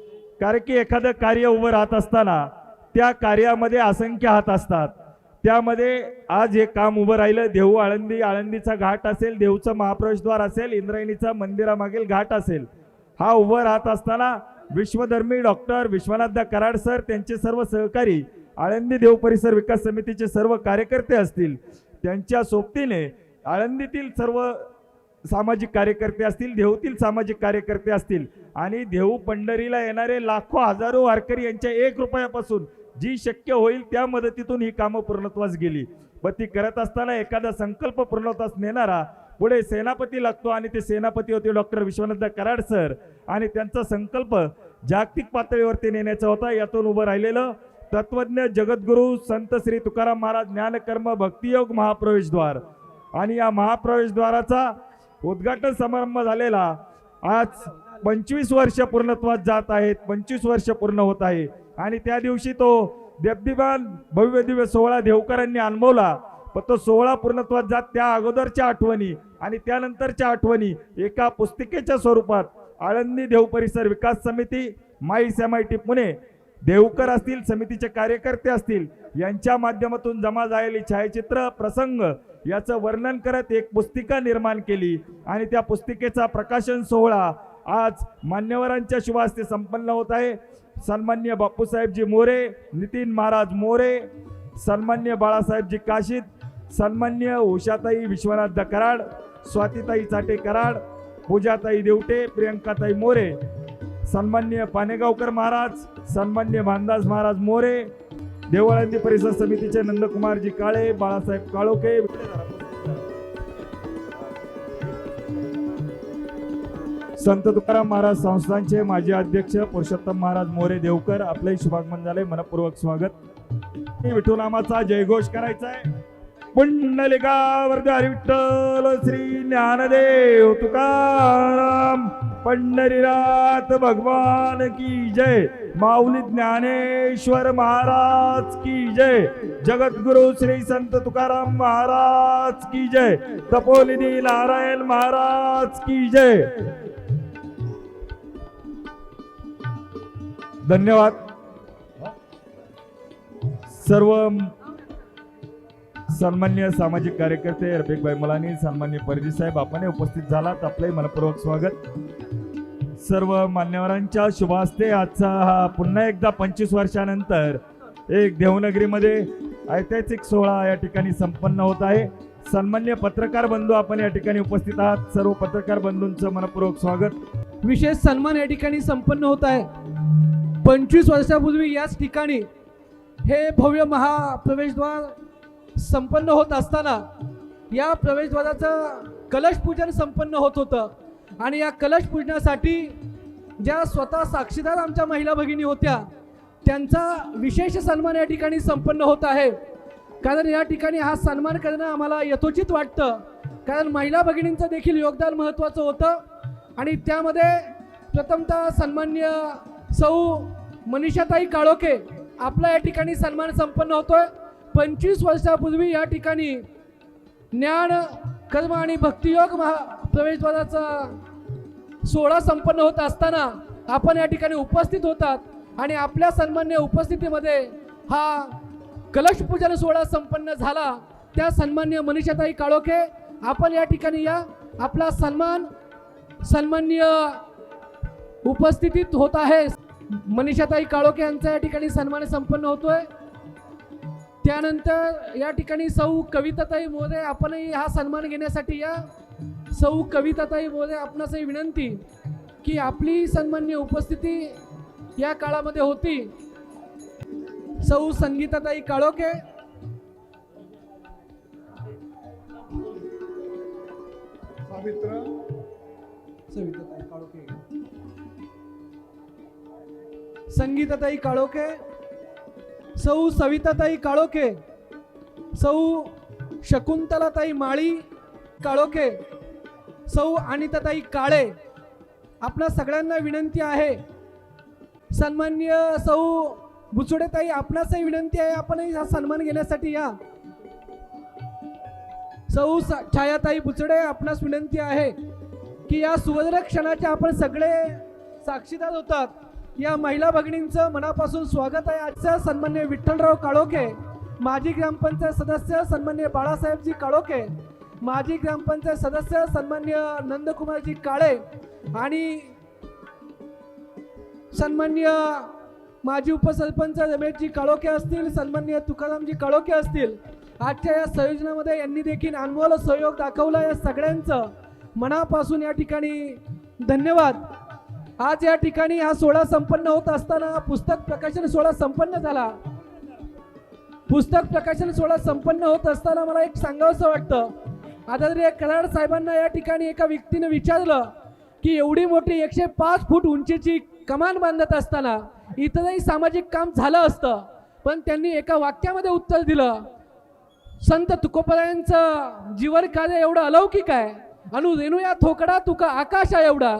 कारण की एखादं कार्य उभं राहत असताना त्या कार्यामध्ये असंख्य हात असतात. त्यामध्ये आज हे काम उभं राहिलं. देहू आळंदीचा घाट असेल, देहूचं महाप्रवेशद्वार असेल, इंद्रायणीचा मंदिरामागील घाट असेल, हा उभं राहत असताना विश्वधर्मी डॉक्टर विश्वनाथ कराड सर, त्यांचे सर्व सहकारी, आळंदी देहू परिसर विकास समितीचे सर्व कार्यकर्ते असतील, त्यांच्या सोबतीने आळंदीतील सर्व सामाजिक कार्यकर्ते असतील, देहूतील सामाजिक कार्यकर्ते असतील आणि देहू पंढरीला येणारे लाखो हजारो वारकरी यांच्या 1 रुपयापासून जी शक्य होईल त्या मदतीतून ही कामं पूर्णत्वास गेली. पण ती करत असताना एखादा संकल्प पूर्णत्वास नेणारा पुढे सेनापती लागतो आणि ते सेनापती होते डॉक्टर विश्वनाथ कराड सर आणि त्यांचा संकल्प जागतिक पातळीवरती नेण्याचा होता. यातून उभं राहिलेलं तत्वज्ञ जगद्गुरु संत श्री तुकाराम महाराज ज्ञानकर्म भक्तियोग महाप्रवेशद्वार आणि या महाप्रवेशद्वाराचा उद्घाटन समारंभ झालेला आज 25 वर्ष पूर्णत्वास जात आहेत. 25 वर्ष पूर्ण होत आहे आणि त्या दिवशी तो देदीप्यमान भव्य दिव्य सोहळा देहूकरांनी अनुभवला. पण तो सोहळा पूर्णत्वास जात त्या अगोदरच्या आठवणी आणि त्यानंतरच्या आठवणी एका पुस्तिकेच्या स्वरूपात आळंदी देहू परिसर विकास समिती, माईस MIT पुणे, देहूकर असतील, समितीचे कार्यकर्ते असतील यांच्या माध्यमातून जमा झालेली छायाचित्र प्रसंग याचं वर्णन करत एक पुस्तिका निर्माण केली आणि त्या पुस्तिकेचा प्रकाशन सोहळा आज मान्यवरांच्या शुभ हस्ते संपन्न होत आहे. सन्मान्य बापूसाहेबजी मोरे, नितीन महाराज मोरे, सन्मान्य बाळासाहेबजी काशीद, सन्मान्य उषाताई विश्वनाथ कराड, स्वातीताई चाटे कराड, पूजाताई देवटे, प्रियंकाताई मोरे, सन्मान्य पानेगावकर महाराज, सन्मान्य भानदास महाराज मोरे, देहू आळंदी परिसर समितीचे नंदकुमारजी काळे, बाळासाहेब काळोखे, संत तुकाराम महाराज संस्थानचे माजी अध्यक्ष पुरुषोत्तम महाराज मोरे देवकर, आपले शुभागमन झाले, मनपूर्वक स्वागत. विठुनामाचा जयघोष करायचा आहे. पुंडलिकावरती हरी विठ्ठल श्री ज्ञानदेव तुकाराम पंढरीनाथ भगवान की जय, माऊली ज्ञानेश्वर महाराज की जय, जगद्गुरु श्री संत तुकाराम महाराज की जय, तपोनिधी नारायण महाराज की जय. धन्यवाद. सर्व सन्मान्य सामाजिक कार्यकर्ते रफिकभाई मुलानी, सन्मान्य परिधी साहेब, आपण उपस्थित झालात, आपले मनपूर्वक स्वागत. सर्व मान्यवरांच्या शुभ हस्ते आजचा हा पुन्हा एकदा 25 वर्षानंतर एक देवनगरीमध्ये ऐतिहासिक सोहळा या ठिकाणी संपन्न होत आहे. सन्मान्य पत्रकार बंधू आपण या ठिकाणी उपस्थित आहात, सर्व पत्रकार बंधूंचं मनपूर्वक स्वागत. विशेष सन्मान या ठिकाणी संपन्न होत आहे. 25 वर्षापूर्वी याच ठिकाणी हे भव्य महाप्रवेशद्वार संपन्न होत असताना या प्रवेशद्वाराचं कलश पूजन संपन्न होत होतं आणि या कलश पूजनासाठी ज्या स्वतः साक्षीदार आमच्या महिला भगिनी होत्या त्यांचा विशेष सन्मान या ठिकाणी संपन्न होत आहे. कारण या ठिकाणी हा सन्मान करणं आम्हाला यथोचित वाटतं, कारण महिला भगिनींचं देखील योगदान महत्त्वाचं होतं आणि त्यामध्ये प्रथमतः सन्मान्य सौ मनीषाताई काळोखे आपला या ठिकाणी सन्मान संपन्न होतोय. 25 वर्षापूर्वी या ठिकाणी ज्ञान कर्म आणि भक्तियोग प्रवेशद्वाराचा सोहळा संपन्न होत असताना आपण या ठिकाणी उपस्थित होतात आणि आपल्या सन्मान्य उपस्थितीमध्ये हा कलश पूजन सोहळा संपन्न झाला. त्या सन्मान्य मनीषाताई काळोखे आपण या ठिकाणी या आपला सन्मान्य उपस्थितीत होत आहे. मनीषाताई काळोखे यांचा या ठिकाणी सन्मान संपन्न होतोय. त्यानंतर या ठिकाणी सौ कविताताई महोदय आपणही हा सन्मान घेण्यासाठी या. सौ कविताताई महोदय आपणासही विनंती की आपली सन्मान्य उपस्थिती या काळामध्ये होती. सौ संगीताताई काळोखे, सविताताई काळोखे, संगीताताई काळोखे, सौ सविताताई काळोखे, सौ शकुंतलाताई माळी काळोखे, सौ अनिताताई काळे, आपणा सगळ्यांना विनंती आहे. सन्मान्य सौ बुचुडेताई आपणासही विनंती आहे आपणही हा सन्मान घेण्यासाठी या. सौ छायाताई बुचडे आपणास विनंती आहे की या सुवर्ण क्षणाचे आपण सगळे साक्षीदार होतात. या महिला भगिनींचं मनापासून स्वागत आहे. आजच्या सन्मान्य विठ्ठलराव काळोखे, माजी ग्रामपंचायत सदस्य सन्मान्य बाळासाहेबजी काळोखे, माजी ग्रामपंचायत सदस्य सन्मान्य नंदकुमारजी काळे आणि सन्मान्य माजी उपसरपंच रमेशजी काळोखे असतील, सन्मान्य तुकारामजी काळोखे असतील. आजच्या या संयोजनामध्ये यांनी देखील अनमोल सहयोग दाखवला. या सगळ्यांचं मनापासून या ठिकाणी धन्यवाद. आज या ठिकाणी हा सोहळा संपन्न होत असताना पुस्तक प्रकाशन सोहळा संपन्न झाला. पुस्तक प्रकाशन सोहळा संपन्न होत असताना मला एक सांगावंसं वाटतं. आदरणीय कराड साहेबांना या ठिकाणी एका व्यक्तीने विचारलं की एवढी मोठी 105 फूट उंचीची कमान बांधत असताना इतरही सामाजिक काम झालं असतं, पण त्यांनी एका वाक्यामध्ये उत्तर दिलं, संत तुकोबरायांचं जीवन कार्य एवढं अलौकिक आहे, अनु रेणुया थोकडा तुका आकाशा एवढा,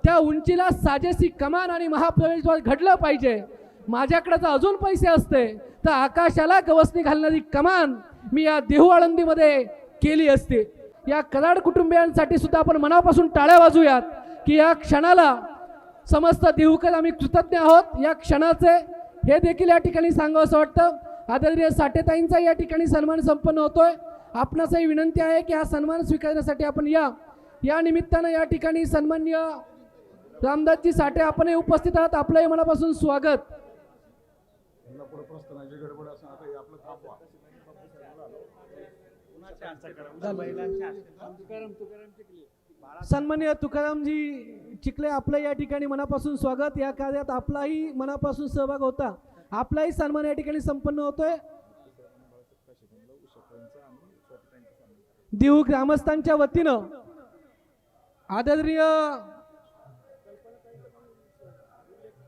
त्या उंचीला साजेसी कमान आणि महाप्रवेशद्वार घडलं पाहिजे. माझ्याकडे जर अजून पैसे असते तर आकाशाला गवसणी घालणारी कमान मी या देहू आळंदीमध्ये केली असते. या कराड कुटुंबियांसाठी सुद्धा आपण मनापासून टाळ्या वाजूयात की या क्षणाला समस्त देहूकर आम्ही कृतज्ञ आहोत. या क्षणाचे हे देखील या ठिकाणी सांगावं असं वाटतं. आदरणीय साठेताईंचा या ठिकाणी सन्मान संपन्न होतोय. आपणासही विनंती आहे की हा सन्मान स्वीकारण्यासाठी आपण या निमित्तानं या ठिकाणी सन्मान्य रामदासजी साठे आपणही उपस्थित आहात. आपलंही मनापासून स्वागत. सन्मान्य तुकारामजी चिखले आपलं या ठिकाणी मनापासून स्वागत. या कार्यात आपलाही मनापासून सहभाग होता. आपलाही सन्मान या ठिकाणी संपन्न होतोय. देहू ग्रामस्थांच्या वतीनं आदरणीय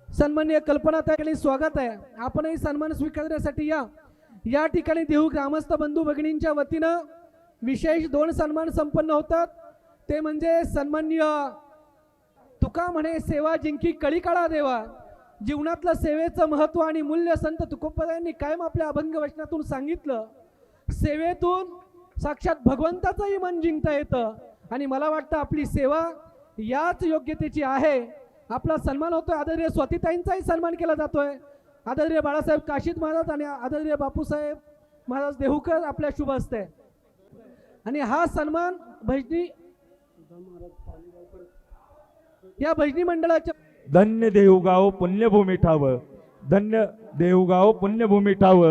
सन्मान्य कल्पना त्या ठिकाणी स्वागत आहे. आपणही सन्मान स्वीकारण्यासाठी या. या ठिकाणी देहू ग्रामस्थ बंधू भगिनींच्या वतीनं विशेष 2 सन्मान संपन्न होतात. ते म्हणजे सन्माननीय तुका म्हणे सेवा जिंकी कळी काळा देवा. जीवनातलं सेवेचं महत्त्व आणि मूल्य संत तुकोबारायांनी कायम आपल्या अभंग वचनातून सांगितलं. सेवेतून साक्षात भगवंताचंही मन जिंकता येतं आणि मला वाटतं आपली सेवा याच योग्यतेची आहे. आपला सन्मान होतोय. आदरणीय स्वातीताईंचाही सन्मान केला जातोय. आदरणीय बाळासाहेब काशीद महाराज आणि आदरणीय बापूसाहेब महाराज देहूकर आपल्या शुभ हस्ते. आणि हा सन्मान भजनी या भजनी मंडळाच्या धन्य देऊगाव पुण्यभूमी ठाव, धन्य देऊगाव पुण्यभूमी ठाव,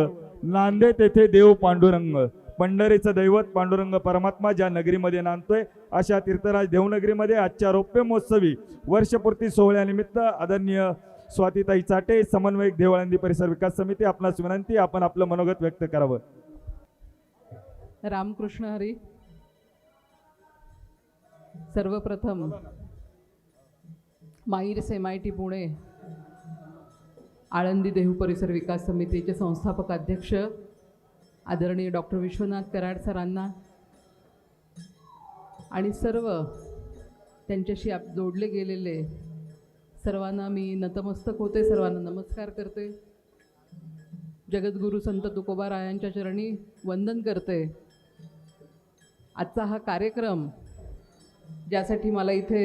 नांदे तेथे देव पांडुरंग. पंढरीचं दैवत पांडुरंग परमात्मा ज्या नगरीमध्ये नांदतोय अशा तीर्थराज देवनगरीमध्ये आजच्या रौप्य महोत्सवी वर्षपूर्ती सोहळ्यानिमित्त आदरणीय स्वातीताई चाटे, समन्वयक देहू आळंदी परिसर विकास समिती, आपणास विनंती आपण आपलं मनोगत व्यक्त करावं. रामकृष्ण हरी. सर्वप्रथम माईर्स MIT पुणे आळंदी देहू परिसर विकास समितीचे संस्थापक अध्यक्ष आदरणीय डॉक्टर विश्वनाथ कराड सरांना आणि सर्व त्यांच्याशी जोडले गेलेले सर्वांना मी नतमस्तक होते, सर्वांना नमस्कार करते. जगद्गुरू संत तुकोबारायांच्या चरणी वंदन करते. आजचा हा कार्यक्रम ज्यासाठी मला इथे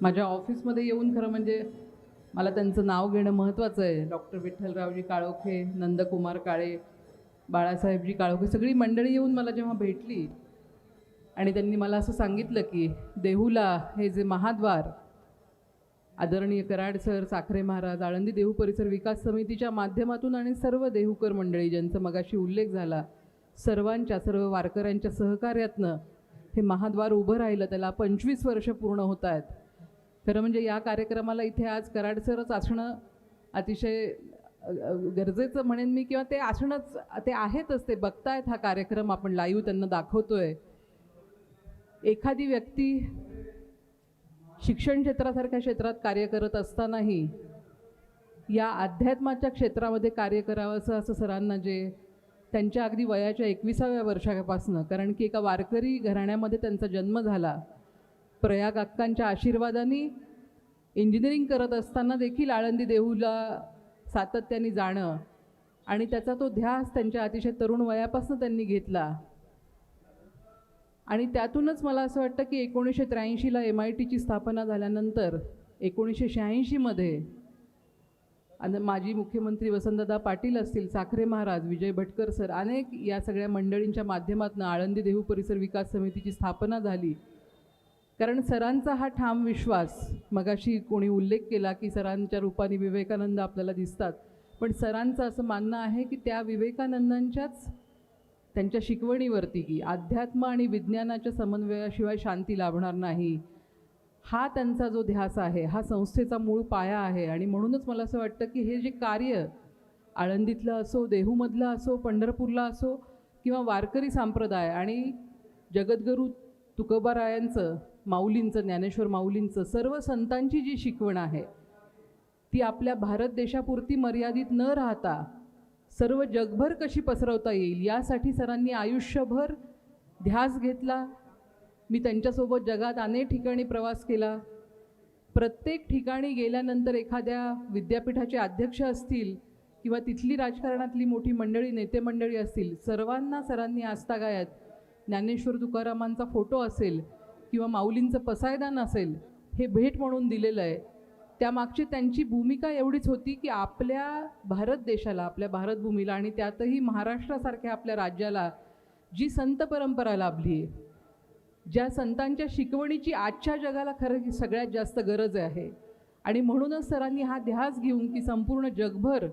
माझ्या ऑफिसमध्ये येऊन खरं म्हणजे मला त्यांचं नाव घेणं महत्त्वाचं आहे. डॉक्टर विठ्ठलरावजी काळोखे, नंदकुमार काळे, बाळासाहेबजी काळोखे सगळी मंडळी येऊन मला जेव्हा भेटली आणि त्यांनी मला असं सांगितलं की देहूला हे जे महाद्वार आदरणीय कराड सर, साखरे महाराज, आळंदी देहू परिसर विकास समितीच्या माध्यमातून आणि सर्व देहूकर मंडळी ज्यांचा मगाशी उल्लेख झाला सर्वांच्या, सर्व वारकऱ्यांच्या सहकार्यातनं हे महाद्वार उभं राहिलं. त्याला 25 वर्ष पूर्ण होत आहेत. खरं म्हणजे या कार्यक्रमाला इथे आज कराड सरच असणं अतिशय गरजेचं म्हणेन मी, किंवा ते असणंच, ते आहेतच. ते बघतायत हा कार्यक्रम, आपण लाईव्ह त्यांना दाखवतोय. एखादी व्यक्ती शिक्षण क्षेत्रासारख्या क्षेत्रात कार्य करत असतानाही या अध्यात्माच्या क्षेत्रामध्ये कार्य करावं असं सरांना जे त्यांच्या अगदी वयाच्या 21व्या वर्षापासून, कारण की एका वारकरी घराण्यामध्ये त्यांचा जन्म झाला. प्रयाग अक्कांच्या आशीर्वादाने इंजिनिअरिंग करत असताना देखील आळंदी देहूला सातत्याने जाणं आणि त्याचा तो ध्यास त्यांच्या अतिशय तरुण वयापासून त्यांनी घेतला. आणि त्यातूनच मला असं वाटतं की 1983ला MITची स्थापना झाल्यानंतर 1986मध्ये माजी मुख्यमंत्री वसंतदादा पाटील असतील, साखरे महाराज, विजय भटकर सर, अनेक या सगळ्या मंडळींच्या माध्यमातून आळंदी देहू परिसर विकास समितीची स्थापना झाली. कारण सरांचा हा ठाम विश्वास, मगाशी कोणी उल्लेख केला की सरांच्या रूपाने विवेकानंद आपल्याला दिसतात, पण सरांचं असं मानणं आहे की त्या विवेकानंदांच्याच त्यांच्या शिकवणीवरती की अध्यात्म आणि विज्ञानाच्या समन्वयाशिवाय शांती लाभणार नाही, हा त्यांचा जो ध्यास आहे, हा संस्थेचा मूळ पाया आहे. आणि म्हणूनच मला असं वाटतं की हे जे कार्य आळंदीतलं असो, देहूमधलं असो, पंढरपूरला असो किंवा वारकरी संप्रदाय आणि जगद्गुरू तुकोबारायांचं, माऊलींचं, ज्ञानेश्वर माऊलींचं, सर्व संतांची जी शिकवण आहे ती आपल्या भारत देशापुरती मर्यादित न राहता सर्व जगभर कशी पसरवता येईल यासाठी सरांनी आयुष्यभर ध्यास घेतला. मी त्यांच्यासोबत जगात अनेक ठिकाणी प्रवास केला. प्रत्येक ठिकाणी गेल्यानंतर एखाद्या विद्यापीठाचे अध्यक्ष असतील किंवा तिथली राजकारणातली मोठी मंडळी, नेते मंडळी असतील, सर्वांना सरांनी आस्थागायत ज्ञानेश्वर तुकारामांचा फोटो असेल किंवा माऊलींचं पसायदान असेल हे भेट म्हणून दिलेलं आहे. त्यामागची त्यांची भूमिका एवढीच होती की आपल्या भारत देशाला, आपल्या भारतभूमीला आणि त्यातही महाराष्ट्रासारख्या आपल्या राज्याला जी संत परंपरा लाभली आहे, ज्या संतांच्या शिकवणीची आजच्या जगाला खरं सगळ्यात जास्त गरज आहे, आणि म्हणूनच सरांनी हा ध्यास घेऊन की संपूर्ण जगभर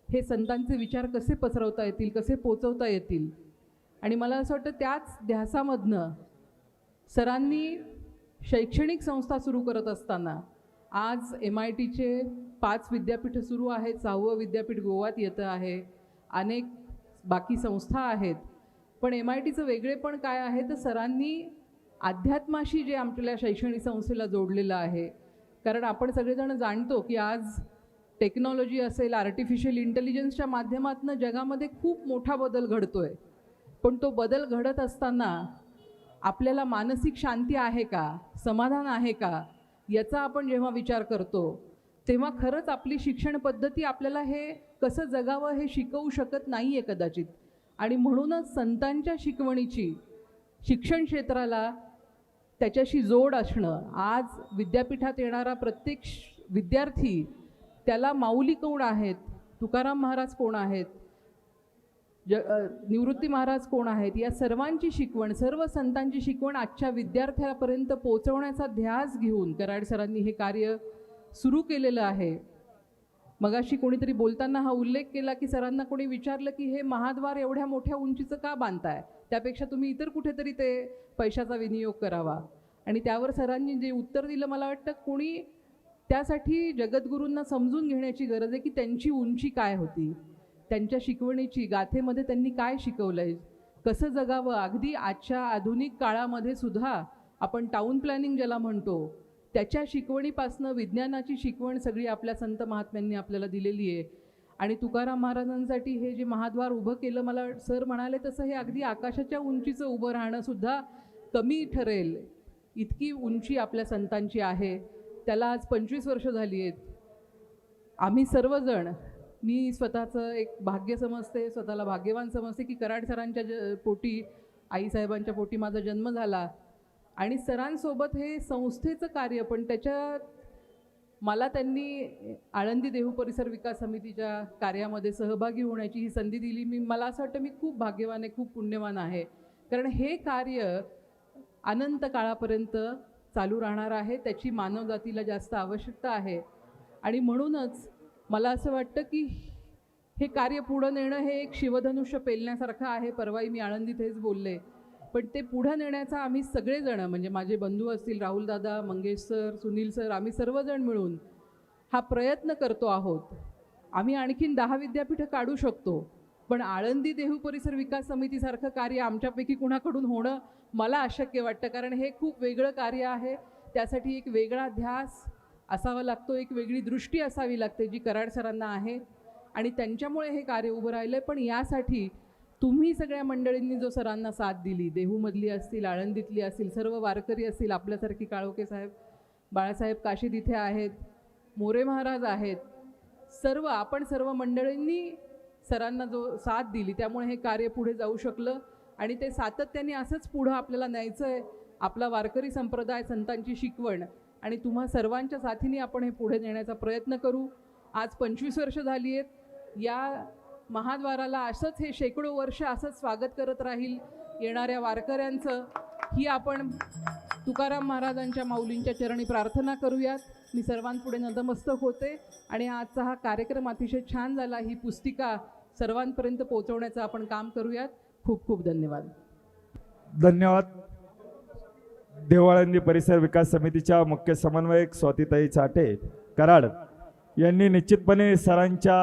हे संतांचे विचार कसे पसरवता येतील, कसे पोचवता येतील. आणि मला असं वाटतं त्याच ध्यासामधनं सरांनी शैक्षणिक संस्था सुरू करत असताना आज MITचे 5 विद्यापीठं सुरू आहेत, 6वं विद्यापीठ गोवात येतं आहे, अनेक बाकी संस्था आहेत. पण MITचं वेगळेपण काय आहे तर सरांनी अध्यात्माशी जे आपल्या शैक्षणिक संस्थेला जोडलेलं आहे. कारण आपण सगळेजण जाणतो की आज टेक्नॉलॉजी असेल, आर्टिफिशियल इंटेलिजन्सच्या माध्यमातून जगामध्ये खूप मोठा बदल घडतोय. पण तो बदल घडत असताना आपल्याला मानसिक शांती आहे का, समाधान आहे का, याचा आपण जेव्हा विचार करतो तेव्हा खरंच आपली शिक्षण पद्धती आपल्याला हे कसं जगावं हे शिकवू शकत नाही आहे कदाचित. आणि म्हणूनच संतांच्या शिकवणीची शिक्षण क्षेत्राला त्याच्याशी जोड असणं, आज विद्यापीठात येणारा प्रत्येक विद्यार्थी त्याला माऊली कोण आहेत, तुकाराम महाराज कोण आहेत, निवृत्ती महाराज कोण आहेत, या सर्वांची शिकवण, सर्व संतांची शिकवण आजच्या विद्यार्थ्यापर्यंत पोहोचवण्याचा ध्यास घेऊन कराड सरांनी हे कार्य सुरू केलेलं आहे. मगाशी कोणीतरी बोलताना हा उल्लेख केला की सरांना कोणी विचारलं की हे महाद्वार एवढ्या मोठ्या उंचीचं का बांधताय, त्यापेक्षा तुम्ही इतर कुठेतरी ते पैशाचा विनियोग करावा. आणि त्यावर सरांनी जे उत्तर दिलं, मला वाटतं कोणी त्यासाठी जगद्गुरूंना समजून घेण्याची गरज आहे की त्यांची उंची काय होती, त्यांच्या शिकवणीची गाथेमध्ये त्यांनी काय शिकवलं आहे, कसं जगावं. अगदी आजच्या आधुनिक काळामध्ये सुद्धा आपण टाउन प्लॅनिंग ज्याला म्हणतो त्याच्या शिकवणीपासनं विज्ञानाची शिकवण सगळी आपल्या संत महात्म्यांनी आपल्याला दिलेली आहे. आणि तुकाराम महाराजांसाठी हे जे महाद्वार उभं केलं, मला सर म्हणाले तसं हे अगदी आकाशाच्या उंचीचं उभं राहणंसुद्धा कमी ठरेल इतकी उंची आपल्या संतांची आहे. त्याला आज 25 वर्ष झाली आहेत. आम्ही सर्वजण, मी स्वतःचं एक भाग्य समजते, स्वतःला भाग्यवान समजते की कराड सरांच्या पोटी, आईसाहेबांच्या पोटी माझा जन्म झाला. आणि सरांसोबत हे संस्थेचं कार्य, पण त्याच्यात मला त्यांनी आळंदी देहू परिसर विकास समितीच्या कार्यामध्ये सहभागी होण्याची ही संधी दिली. मला असं वाटतं मी खूप भाग्यवान आहे, खूप पुण्यवान आहे. कारण हे कार्य अनंत काळापर्यंत चालू राहणार आहे, त्याची मानवजातीला जास्त आवश्यकता आहे. आणि म्हणूनच मला असं वाटतं की हे कार्य पुढं नेणं हे एक शिवधनुष्य पेलण्यासारखं आहे. परवाही मी आळंदीत हेच बोलले. पण ते पुढं नेण्याचा आम्ही सगळेजण, म्हणजे माझे बंधू असतील, राहुल दादा, मंगेश सर, सुनील सर, आम्ही सर्वजण मिळून हा प्रयत्न करतो आहोत. आम्ही आणखीन 10 विद्यापीठं काढू शकतो, पण आळंदी देहू परिसर विकास समितीसारखं कार्य आमच्यापैकी कुणाकडून होणं मला अशक्य वाटतं. कारण हे खूप वेगळं कार्य आहे. त्यासाठी एक वेगळा ध्यास असावा लागतो, एक वेगळी दृष्टी असावी लागते जी कराड सरांना आहे. आणि त्यांच्यामुळे हे कार्य उभं राहिलं. पण यासाठी तुम्ही सगळ्या मंडळींनी जो सरांना साथ दिली, देहूमधली असतील, आळंदीतली असतील, सर्व वारकरी असतील, आपल्यासारखी काळोखे साहेब, बाळासाहेब काशीद इथे आहेत, मोरे महाराज आहेत, आपण सर्व मंडळींनी सरांना जो साथ दिली, त्यामुळे हे कार्य पुढे जाऊ शकलं. आणि ते सातत्याने असंच पुढं आपल्याला न्यायचं आहे. आपला वारकरी संप्रदाय, संतांची शिकवण आणि तुम्हा सर्वांच्या साथीने आपण हे पुढे नेण्याचा प्रयत्न करू. आज 25 वर्ष झाली आहेत. या महाद्वाराला असंच हे शेकडो वर्ष असंच स्वागत करत राहील येणाऱ्या वारकऱ्यांचं, ही आपण तुकाराम महाराजांच्या माऊलींच्या चरणी प्रार्थना करूयात. मी सर्वांपुढे नतमस्तक होते. आणि आजचा हा कार्यक्रम अतिशय छान झाला. ही पुस्तिका सर्वांपर्यंत पोहोचवण्याचं आपण काम करूयात. खूप खूप धन्यवाद. धन्यवाद. देहू परिसर विकास समितीच्या मुख्य समन्वयक स्वातीताई चाटे कराड यांनी निश्चितपणे सरांच्या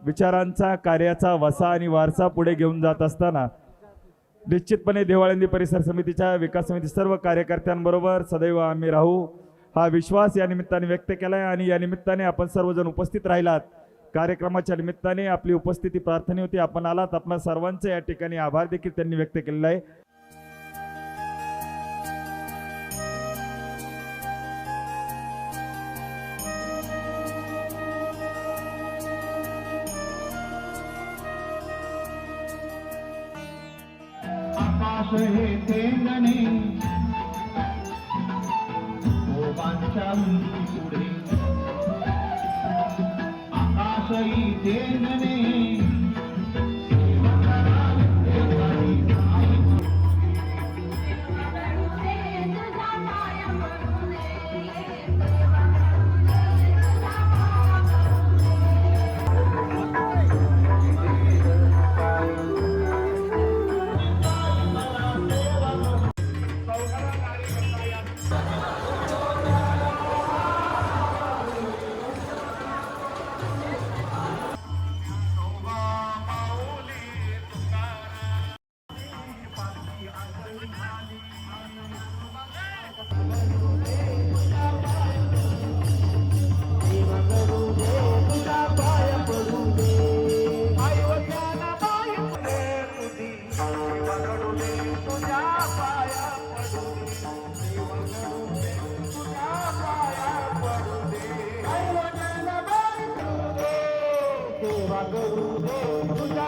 विचारांचा, कार्याचा वसा आणि वारसा पुढे घेऊन जात असताना निश्चितपणे देहू परिसर समितीच्या विकास समिती सर्व कार्यकर्त्यांबरोबर सदैव आम्ही राहू हा विश्वास या निमित्ताने व्यक्त केला आहे. आणि या निमित्ताने आपण सर्वजण उपस्थित राहिलात. कार्यक्रमाच्या निमित्ताने आपली उपस्थिती प्रार्थना होती. आपण आलात. आपणा सर्वांचे या ठिकाणी आभार देखील त्यांनी व्यक्त केलेला आहे. आकाश हे तेंगणे ओबांच्या उंची पुढे, आकाश ही तेंगणे जागवू दे तुझ्या